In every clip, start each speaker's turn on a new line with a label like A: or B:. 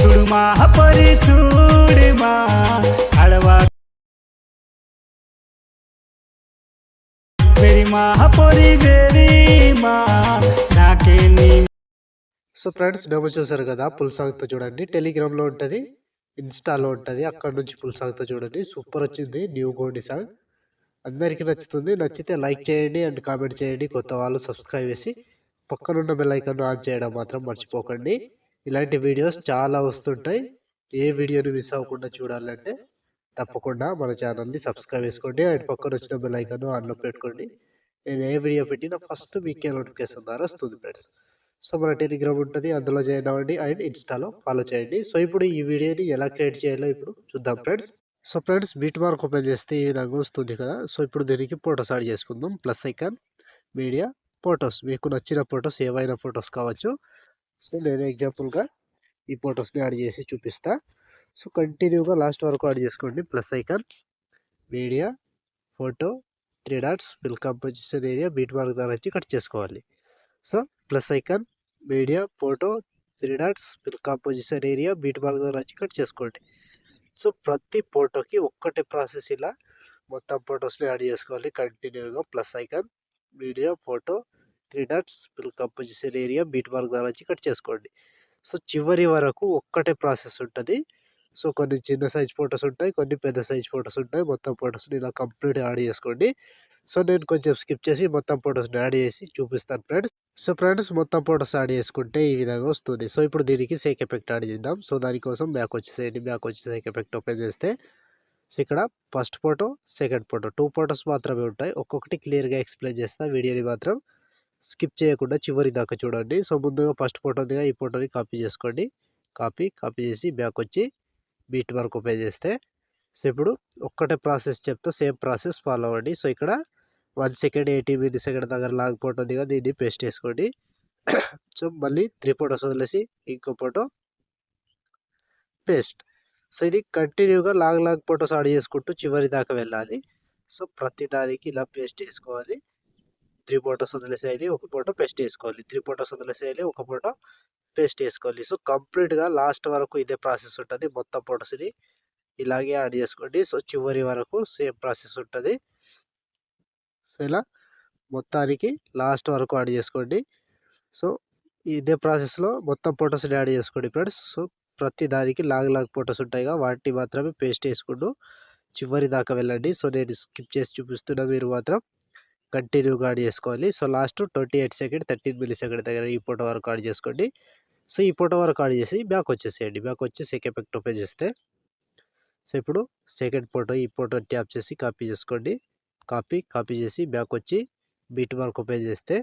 A: చూడుమా పరి చూడుమా అడవా వెరిమా పరి వెరిమా నాకే నీ.
B: సో ఫ్రెండ్స్ డెమో చూసారు కదా, ఫుల్ సాంగ్తో చూడండి. టెలిగ్రామ్లో ఉంటుంది, ఇన్స్టాలో ఉంటుంది, అక్కడ నుంచి ఫుల్ సాంగ్తో చూడండి. సూపర్ వచ్చింది న్యూ గోండి సాంగ్. అందరికీ నచ్చుతుంది. నచ్చితే లైక్ చేయండి అండ్ కామెంట్ చేయండి. కొత్త వాళ్ళు సబ్స్క్రైబ్ చేసి పక్కనున్న బెల్ ఐకాన్ ఆన్ చేయడం మాత్రం మర్చిపోకండి. ఇలాంటి వీడియోస్ చాలా వస్తుంటాయి. ఏ వీడియోని మిస్ అవ్వకుండా చూడాలంటే తప్పకుండా మన ఛానల్ని సబ్స్క్రైబ్ చేసుకోండి అండ్ పక్కన వచ్చిన బెల్ ఐకాన్ ఆన్లో పెట్టుకోండి. నేను ఏ వీడియో పెట్టినా ఫస్ట్ మీకే నోటిఫికేషన్ ద్వారా వస్తుంది ఫ్రెండ్స్. సో మన టెలిగ్రామ్ ఉంటుంది, అందులో జాయిన్ అవ్వండి అండ్ ఇన్స్టాలో ఫాలో చేయండి. సో ఇప్పుడు ఈ వీడియోని ఎలా క్రియేట్ చేయాలో ఇప్పుడు చూద్దాం friends. So friends beat mark open చేస్తే ఈ విధంగా వస్తుంది కదా. సో ఇప్పుడు దీనికి ఫొటోస్ యాడ్ చేసుకుందాం. Plus icon, media, photos. మీకు నచ్చిన ఫొటోస్ ఏవైనా ఫొటోస్ కావచ్చు. సో నేను ఎగ్జాంపుల్గా ఈ ఫొటోస్ని యాడ్ చేసి చూపిస్తా. సో కంటిన్యూగా లాస్ట్ వరకు యాడ్ చేసుకోండి. Plus icon, media, photo, 3 dots, fill composition area, beat mark ద్వారా వచ్చి కట్ చేసుకోవాలి. So plus icon, media, photo, 3 dots, fill composition area, beat mark ద్వారా వచ్చి కట్ చేసుకోండి. సో ప్రతి ఫోటోకి ఒక్కటే ప్రాసెస్. ఇలా మొత్తం ఫొటోస్ని యాడ్ చేసుకోవాలి కంటిన్యూగా. Plus icon, media, photo, 3 dots, fill composition area, beat mark ద్వారా వచ్చి కట్ చేసుకోండి. సో చివరి వరకు ఒక్కటే ప్రాసెస్ ఉంటుంది. సో కొన్ని చిన్న సైజ్ ఫొటోస్ ఉంటాయి, కొన్ని పెద్ద సైజ్ ఫొటోస్ ఉంటాయి. మొత్తం ఫొటోస్ని ఇలా కంప్లీట్ యాడ్ చేసుకోండి. సో నేను కొంచెం స్కిప్ చేసి మొత్తం ఫొటోస్ని యాడ్ చేసి చూపిస్తాను ఫ్రెండ్స్. సో ఫ్రెండ్స్ మొత్తం ఫొటోస్ యాడ్ చేసుకుంటే ఈ విధంగా వస్తుంది. సో ఇప్పుడు దీనికి సేక్ ఎఫెక్ట్ యాడ్ చేద్దాం. సో దానికోసం బ్యాక్ వచ్చేసేయండి. బ్యాక్ వచ్చి సేక్ ఎఫెక్ట్ ఓపెన్ చేస్తే సో ఇక్కడ first photo, second photo, 2 photos మాత్రమే ఉంటాయి. ఒక్కొక్కటి క్లియర్గా ఎక్స్ప్లెయిన్ చేస్తా. వీడియోని మాత్రం స్కిప్ చేయకుండా చివరి దాకా చూడండి. సో ముందుగా ఫస్ట్ ఫోటో దిగా ఈ ఫోటోని కాపీ చేసుకోండి. కాపీ చేసి బ్యాక్ వచ్చి బీట్ మార్క్ ఓపెన్ చేస్తే సో ఇప్పుడు ఒక్కటే ప్రాసెస్ చెప్తా, సేమ్ ప్రాసెస్ ఫాలో అవ్వండి. సో ఇక్కడ 1 సెకండ్ 80 మిల్లీ సెకండ్ దగ్గర లాగ్ ఫోటో దిగా దీన్ని పేస్ట్ చేసుకోండి. సో మళ్ళీ 3 ఫొటోస్ వదిలేసి ఇంకో ఫోటో పేస్ట్. సో ఇది కంటిన్యూగా లాగ్ ఫొటోస్ యాడ్ చేసుకుంటూ చివరి దాకా వెళ్ళాలి. సో ప్రతి దానికి ఇలా పేస్ట్ చేసుకోవాలి. 3 ఫొటోస్ వదిలేసేయాలి, ఒక ఫోటో పేస్ట్ చేసుకోవాలి. 3 ఫొటోస్ వదిలేసేయాలి, ఒక ఫోటో పేస్ట్ చేసుకోవాలి. సో కంప్లీట్గా లాస్ట్ వరకు ఇదే ప్రాసెస్ ఉంటుంది. మొత్తం ఫొటోస్ని ఇలాగే యాడ్ చేసుకోండి. సో చివరి వరకు సేమ్ ప్రాసెస్ ఉంటుంది. సో ఇలా మొత్తానికి లాస్ట్ వరకు యాడ్ చేసుకోండి. సో ఇదే ప్రాసెస్లో మొత్తం ఫొటోస్ని యాడ్ చేసుకోండి ఫ్రెండ్స్. సో ప్రతి దానికి లాగ్ ఫొటోస్ ఉంటాయిగా, వాటిని మాత్రమే పేస్ట్ చేసుకుంటూ చివరి దాకా వెళ్ళండి. సో నేను స్కిప్ చేసి చూపిస్తున్నా, మీరు మాత్రం కంటిన్యూగా యాడ్ చేసుకోవాలి. So last 28 second 13 milli second దగ్గర ఈ ఫోటో వరకు యాడ్ చేసుకోండి. సో ఈ ఫోటో వరకు యాడ్ చేసి బ్యాక్ వచ్చేసేయండి. బ్యాక్ వచ్చి సేక్ ఎఫెక్ట్ ఓపెన్ చేస్తే సో ఇప్పుడు సెకండ్ ఫోటో, ఈ ఫోటో ట్యాప్ చేసి కాపీ చేసుకోండి. కాపీ చేసి బ్యాక్ వచ్చి బీట్ మార్క్ ఓపెన్ చేస్తే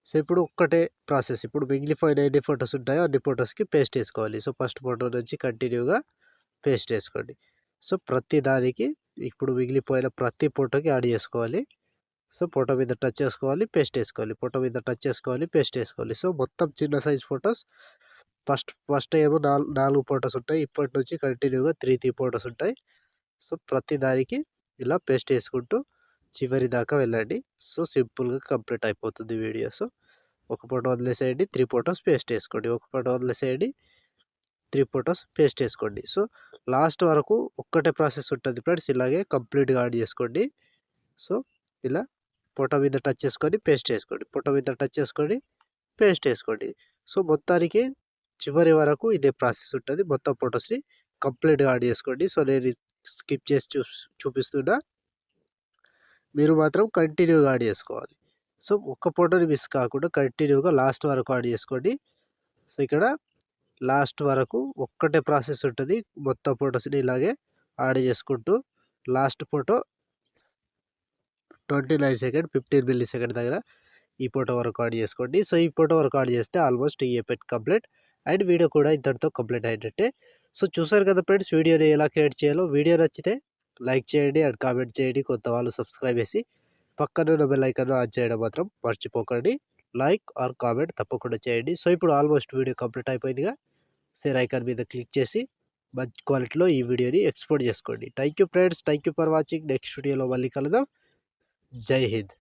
B: సో ఇప్పుడు ఒక్కటే ప్రాసెస్. ఇప్పుడు మిగిలిపోయిన ఎన్ని ఫొటోస్ ఉంటాయో అన్ని ఫొటోస్కి పేస్ట్ వేసుకోవాలి. సో ఫస్ట్ ఫోటో నుంచి కంటిన్యూగా పేస్ట్ వేసుకోండి. సో ప్రతి దానికి ఇప్పుడు మిగిలిపోయిన ప్రతి ఫోటోకి యాడ్ చేసుకోవాలి. సో ఫోటో మీద టచ్ చేసుకోవాలి, పేస్ట్ వేసుకోవాలి, ఫోటో మీద టచ్ చేసుకోవాలి, పేస్ట్ వేసుకోవాలి. సో మొత్తం చిన్న సైజ్ ఫొటోస్ ఫస్ట్ ఏమో 4 ఫొటోస్ ఉంటాయి. ఇప్పటి నుంచి కంటిన్యూగా 3 ఫొటోస్ ఉంటాయి. సో ప్రతి దానికి ఇలా పేస్ట్ వేసుకుంటూ చివరి దాకా వెళ్ళండి. సో సింపుల్గా కంప్లీట్ అయిపోతుంది వీడియో. సో ఒక ఫోటో వదిలేసేయండి, 3 ఫొటోస్ పేస్ట్ వేసుకోండి. ఒక ఫోటో వదిలేసేయండి, 3 ఫొటోస్ పేస్ట్ వేసుకోండి. సో లాస్ట్ వరకు ఒక్కటే ప్రాసెస్ ఉంటుంది ఫ్రెండ్స్. ఇలాగే కంప్లీట్గా యాడ్ చేసుకోండి. సో ఇలా ఫోటో మీద టచ్ చేసుకొని పేస్ట్ వేసుకోండి, ఫోటో మీద టచ్ చేసుకొని పేస్ట్ వేసుకోండి. సో మొత్తానికి చివరి వరకు ఇదే ప్రాసెస్ ఉంటుంది. మొత్తం ఫొటోస్ని కంప్లీట్గా యాడ్ చేసుకోండి. సో నేను స్కిప్ చేసి చూపిస్తున్నా, మీరు మాత్రం కంటిన్యూగా యాడ్ చేసుకోవాలి. సో ఒక్క ఫోటోని మిస్ కాకుండా కంటిన్యూగా లాస్ట్ వరకు యాడ్ చేసుకోండి. సో ఇక్కడ లాస్ట్ వరకు ఒక్కటే ప్రాసెస్ ఉంటుంది. మొత్తం ఫొటోస్ని ఇలాగే యాడ్ చేసుకుంటూ last photo 29 second 15 milli second దగ్గర ఈ ఫోటో వరకు యాడ్ చేసుకోండి. సో ఈ ఫోటో వరకు యాడ్ చేస్తే ఆల్మోస్ట్ ఈ ఎఫెక్ట్ కంప్లీట్ అండ్ వీడియో కూడా ఇంతటితో కంప్లీట్ అయినట్టే. సో చూసారు కదా ఫ్రెండ్స్, వీడియోని ఎలా క్రియేట్ చేయాలో. వీడియో నచ్చితే లైక్ చేయండి అండ్ కామెంట్ చేయండి. కొత్త వాళ్ళు సబ్స్క్రైబ్ చేసి పక్కన బెల్ ఐకాన్ ఆన్ చేయడం మాత్రం మర్చిపోకండి. లైక్ ఆర్ కామెంట్ తప్పకుండా చేయండి. సో ఇప్పుడు ఆల్మోస్ట్ వీడియో కంప్లీట్ అయిపోయిందిగా. షేర్ ఐకాన్ మీద క్లిక్ చేసి మంచి క్వాలిటీలో ఈ వీడియోని ఎక్స్పోర్ట్ చేసుకోండి. Thank you friends, thank you for watching. Next వీడియోలో మళ్ళీ కలుద్దాం. జై హింద్.